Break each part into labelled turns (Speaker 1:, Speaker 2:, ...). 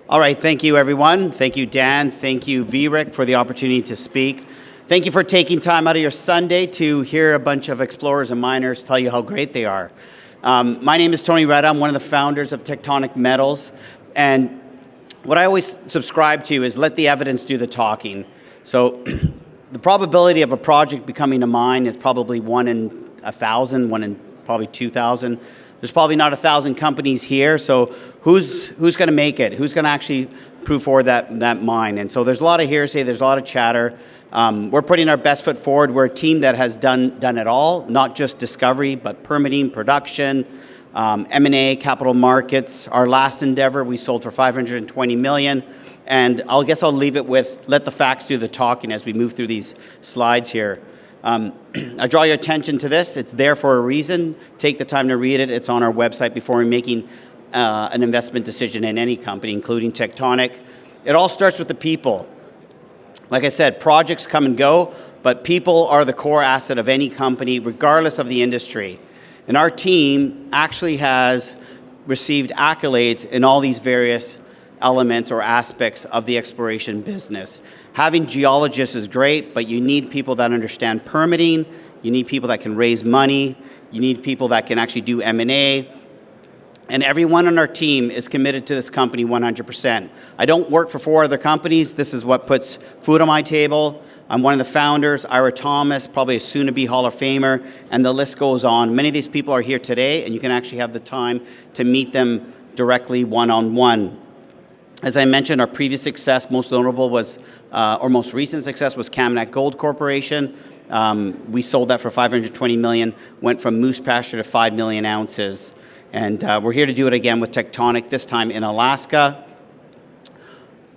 Speaker 1: All right, thank you, everyone. Thank you, Dan. Thank you, VRIC, for the opportunity to speak. Thank you for taking time out of your Sunday to hear a bunch of explorers and miners tell you how great they are. My name is Tony Retta. I'm one of the founders of Tectonic Metals. And what I always subscribe to is let the evidence do the talking. So the probability of a project becoming a mine is probably 1 in 1,000, 1 in probably 2,000. There's probably not 1,000 companies here, so who's going to make it? Who's going to actually prove forward that mine? And so there's a lot of hearsay, there's a lot of chatter. We're putting our best foot forward. We're a team that has done it all, not just discovery, but permitting, production, M&A, capital markets. Our last endeavor, we sold for $520 million. And I guess I'll leave it with let the facts do the talking as we move through these slides here. I draw your attention to this. It's there for a reason. Take the time to read it. It's on our website before we're making an investment decision in any company, including Tectonic. It all starts with the people. Like I said, projects come and go, but people are the core asset of any company, regardless of the industry. And our team actually has received accolades in all these various elements or aspects of the exploration business. Having geologists is great, but you need people that understand permitting, you need people that can raise money, you need people that can actually do M&A, and everyone on our team is committed to this company 100%. I don't work for 4 other companies. This is what puts food on my table. I'm one of the founders, Ira Thomas, probably a soon-to-be Hall of Famer, and the list goes on. Many of these people are here today, and you can actually have the time to meet them directly one-on-one. As I mentioned, our previous success, most notable was, or most recent success was Kaminak Gold Corporation. We sold that for $520 million, went from moose pasture to 5 million ounces. And we're here to do it again with Tectonic, this time in Alaska.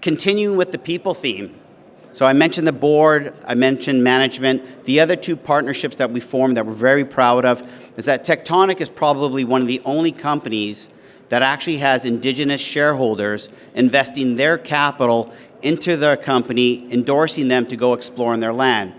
Speaker 1: Continuing with the people theme. So I mentioned the board, I mentioned management. The other 2 partnerships that we formed that we're very proud of is that Tectonic is probably one of the only companies that actually has indigenous shareholders investing their capital into their company, endorsing them to go explore on their land.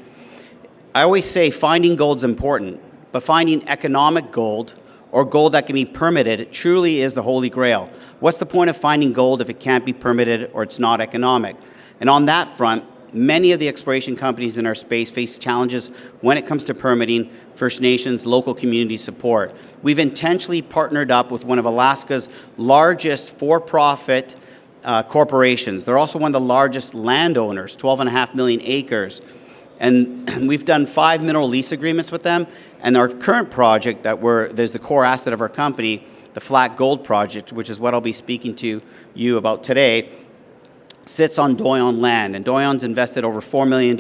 Speaker 1: I always say finding gold is important, but finding economic gold or gold that can be permitted truly is the holy grail. What's the point of finding gold if it can't be permitted or it's not economic? And on that front, many of the exploration companies in our space face challenges when it comes to permitting, First Nations, local community support. We've intentionally partnered up with one of Alaska's largest for-profit corporations. They're also one of the largest landowners, 12.5 million acres. And we've done 5 mineral lease agreements with them. And our current project there's the core asset of our company, the Flat Gold Project, which is what I'll be speaking to you about today, sits on Doyon land, and Doyon's invested over $4 million.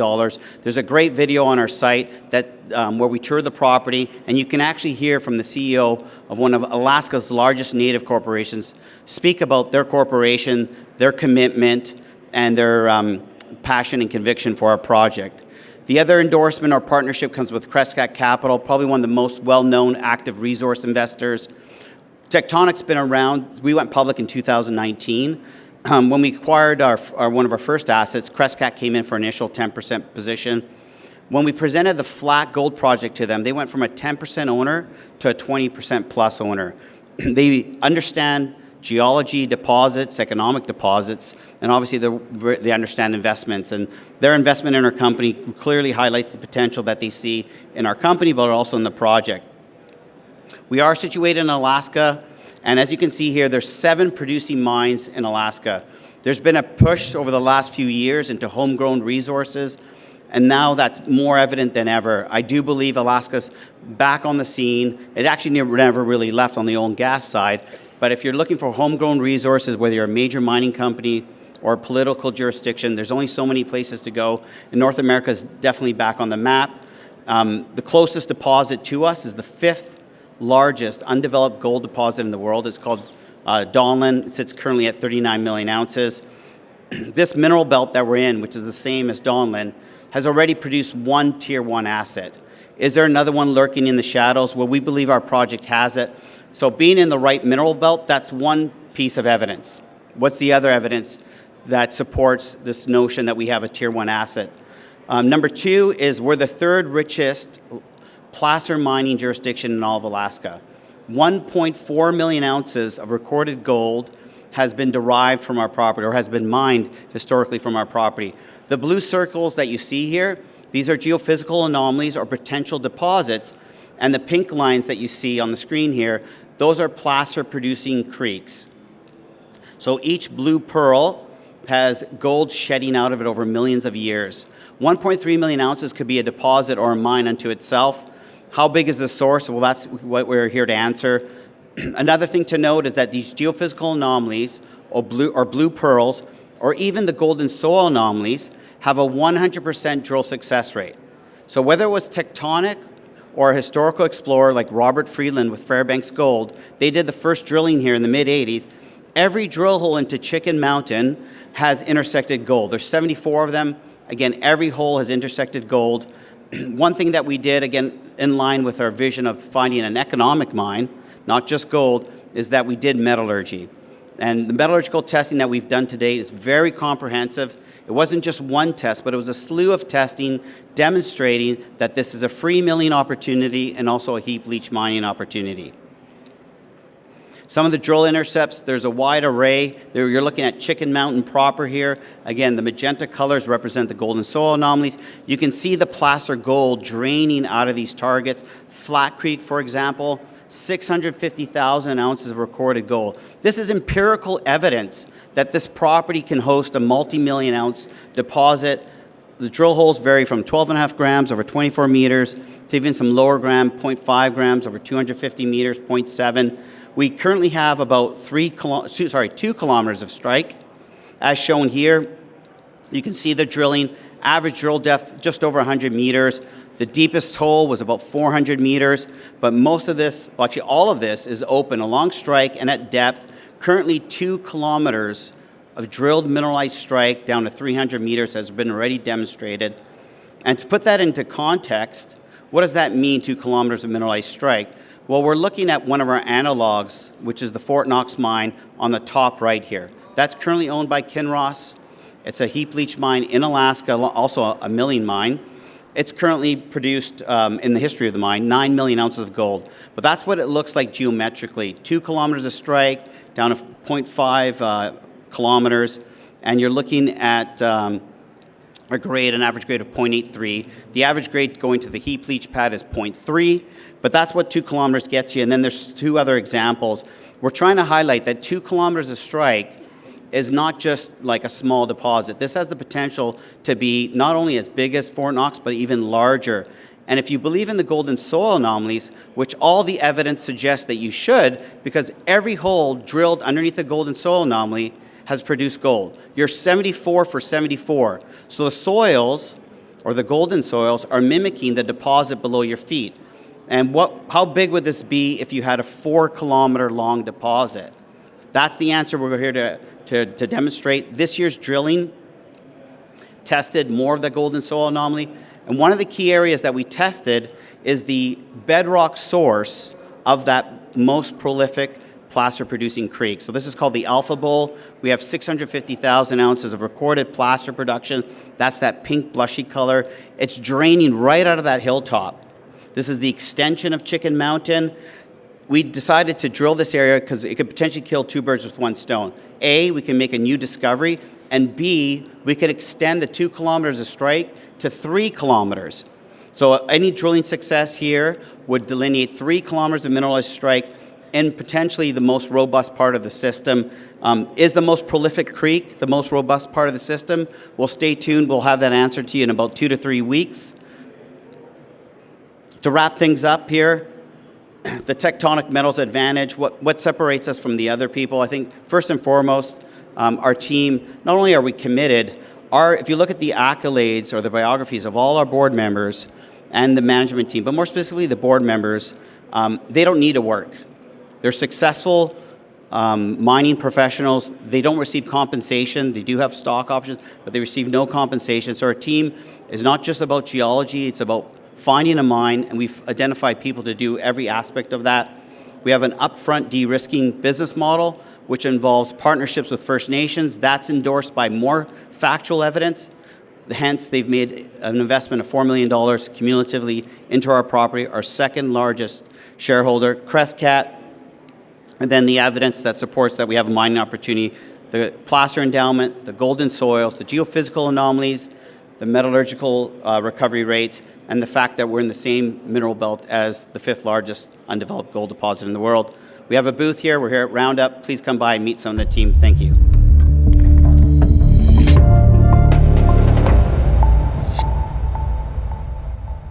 Speaker 1: There's a great video on our site that where we tour the property, and you can actually hear from the CEO of one of Alaska's largest native corporations speak about their corporation, their commitment, and their passion and conviction for our project. The other endorsement or partnership comes with Crescat Capital, probably one of the most well-known active resource investors. Tectonic's been around. We went public in 2019. When we acquired one of our first assets, Crescat came in for an initial 10% position. When we presented the Flat Gold Project to them, they went from a 10% owner to a 20% plus owner. They understand geology, deposits, economic deposits, and obviously they understand investments. And their investment in our company clearly highlights the potential that they see in our company, but also in the project. We are situated in Alaska. And as you can see here, there's 7 producing mines in Alaska. There's been a push over the last few years into homegrown resources, and now that's more evident than ever. I do believe Alaska's back on the scene. It actually never really left on the oil and gas side, but if you're looking for homegrown resources, whether you're a major mining company or a political jurisdiction, there's only so many places to go, and North America is definitely back on the map. The closest deposit to us is the 5th largest undeveloped gold deposit in the world. It's called Donlin. It sits currently at 39 million ounces. This mineral belt that we're in, which is the same as Donlin, has already produced 1 Tier 1 asset. Is there another one lurking in the shadows? Well, we believe our project has it. So being in the right mineral belt, that's one piece of evidence. What's the other evidence that supports this notion that we have a Tier 1 asset? Number 2 is we're the 3rd richest placer mining jurisdiction in all of Alaska. 1.4 million ounces of recorded gold has been derived from our property or has been mined historically from our property. The blue circles that you see here, these are geophysical anomalies or potential deposits, and the pink lines that you see on the screen here, those are placer-producing creeks. So each blue pearl has gold shedding out of it over millions of years. 1.3 million ounces could be a deposit or a mine unto itself. How big is the source? Well, that's what we're here to answer. Another thing to note is that these geophysical anomalies or blue pearls or even the golden soil anomalies have a 100% drill success rate. So whether it was Tectonic or a historical explorer like Robert Friedland with Fairbanks Gold, they did the first drilling here in the mid-'80s. Every drill hole into Chicken Mountain has intersected gold. There's 74 of them. Again, every hole has intersected gold. One thing that we did, again, in line with our vision of finding an economic mine, not just gold, is that we did metallurgy. And the metallurgical testing that we've done to date is very comprehensive. It wasn't just one test, but it was a slew of testing demonstrating that this is a free milling opportunity and also a heap leach mining opportunity. Some of the drill intercepts, there's a wide array. You're looking at Chicken Mountain proper here. Again, the magenta colors represent the golden soil anomalies. You can see the placer gold draining out of these targets. Flat Creek, for example, 650,000 ounces of recorded gold. This is empirical evidence that this property can host a multi-million ounce deposit. The drill holes vary from 12.5 grams over 24 meters to even some lower gram, 0.5 grams over 250 meters, 0.7. We currently have about 2 kilometers of strike. As shown here, you can see the drilling, average drill depth just over 100 meters. The deepest hole was about 400 meters, but most of this, well, actually all of this is open along strike and at depth. Currently 2 kilometers of drilled mineralized strike down to 300 meters has been already demonstrated. And to put that into context, what does that mean, 2 kilometers of mineralized strike? Well, we're looking at one of our analogs, which is the Fort Knox mine on the top right here. That's currently owned by Kinross. It's a heap leach mine in Alaska, also a milling mine. It's currently produced, in the history of the mine, 9 million ounces of gold. But that's what it looks like geometrically. 2 kilometers of strike down to 0.5 kilometers, and you're looking at a grade, an average grade of 0.83. The average grade going to the heap leach pad is 0.3, but that's what 2 kilometers gets you. And then there's 2 other examples. We're trying to highlight that 2 kilometers of strike is not just like a small deposit. This has the potential to be not only as big as Fort Knox, but even larger. And if you believe in the golden soil anomalies, which all the evidence suggests that you should, because every hole drilled underneath the golden soil anomaly has produced gold. You're 74 for 74. So the soils, or the golden soils, are mimicking the deposit below your feet. And how big would this be if you had a 4 kilometer long deposit? That's the answer we're here to demonstrate. This year's drilling tested more of the golden soil anomaly. And one of the key areas that we tested is the bedrock source of that most prolific placer-producing creek. So this is called the Alpha Bowl. We have 650,000 ounces of recorded placer production. That's that pink blushy color. It's draining right out of that hilltop. This is the extension of Chicken Mountain. We decided to drill this area because it could potentially kill 2 birds with 1 stone. A, we can make a new discovery, and B, we could extend the 2 kilometers of strike to 3 kilometers. So any drilling success here would delineate 3 kilometers of mineralized strike in potentially the most robust part of the system. Is the most prolific creek the most robust part of the system? Well, stay tuned. We'll have that answer to you in about 2 to 3 weeks. To wrap things up here, the Tectonic Metals advantage, what separates us from the other people? I think first and foremost, our team, not only are we committed, if you look at the accolades or the biographies of all our board members and the management team, but more specifically the board members, they don't need to work. They're successful mining professionals. They don't receive compensation. They do have stock options, but they receive no compensation. So our team is not just about geology, it's about finding a mine, and we've identified people to do every aspect of that. We have an upfront de-risking business model, which involves partnerships with First Nations. That's endorsed by more factual evidence. Hence, they've made an investment of $4 million cumulatively into our property, our second largest shareholder. Crescat, and then the evidence that supports that we have a mining opportunity, the placer endowment, the golden soils, the geophysical anomalies, the metallurgical recovery rates, and the fact that we're in the same mineral belt as the 5th largest undeveloped gold deposit in the world. We have a booth here. We're here at Roundup. Please come by and meet some of the team. Thank you.